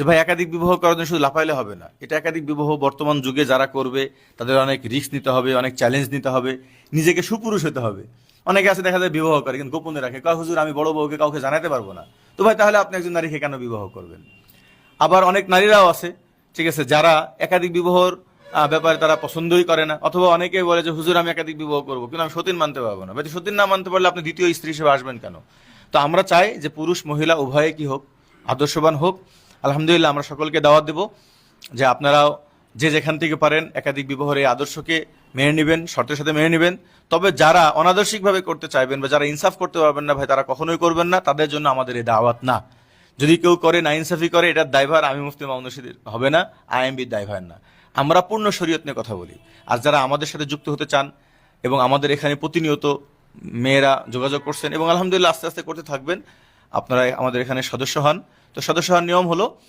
যে ভাই একাধিক বিবাহ করার জন্য শুধু লাফাইলে হবে না, এটা একাধিক বিবাহ বর্তমান যুগে যারা করবে তাদের অনেক রিস্ক নিতে হবে, অনেক চ্যালেঞ্জ নিতে হবে, নিজেকে সুপুরুষ হতে হবে। অনেকে আছে দেখা যায় বিবাহ করে কিন্তু গোপনে রাখে, কয় হুজুর আমি বড় বউকে কাউকে জানাতে পারবো না। তো ভাই তাহলে আপনি একজন নারীকে কেন বিবাহ করবেন? আবার অনেক নারীরাও আছে, ঠিক আছে, যারা একাধিক বিবাহর ব্যাপারে তারা পছন্দই করে না, অথবা অনেকে বলে যে হুজুর আমি একাধিক বিবাহ করবো কিন্তু আমি সতীন মানতে পারবো না। ভাই সতীন না মানতে পারলে আপনি দ্বিতীয় স্ত্রী হিসেবে আসবেন কেন? তো আমরা চাই যে পুরুষ মহিলা উভয়ে কি হোক, আদর্শবান হোক। আলহামদুলিল্লাহ আমরা সকলকে দাওয়াত দেব যে আপনারাও যে যেখান থেকে পারেন একাধিক বিবাহের এই আদর্শকে মেনে নেবেন, শর্তের সাথে মেনে নেবেন। তবে যারা অনাদর্শিকভাবে করতে চাইবেন বা যারা ইনসাফ করতে পারবেন না ভাই, তারা কখনোই করবেন না, তাদের জন্য আমাদের এই দাওয়াত না। যদি কেউ করে না ইনসাফি করে, এটার দায়ভার আমি মুফতি মামুনুর রশিদের হবে না, আইএমবির দায়ভার না। আমরা পূর্ণ শরীয়ত নিয়ে কথা বলি। আর যারা আমাদের সাথে যুক্ত হতে চান এবং আমাদের এখানে প্রতিনিয়ত মেয়েরা যোগাযোগ করছেন এবং আলহামদুলিল্লাহ আস্তে আস্তে করতে থাকবেন, আপনারা আমাদের এখানে সদস্য হন। তো সদস্য হওয়ার নিয়ম হলো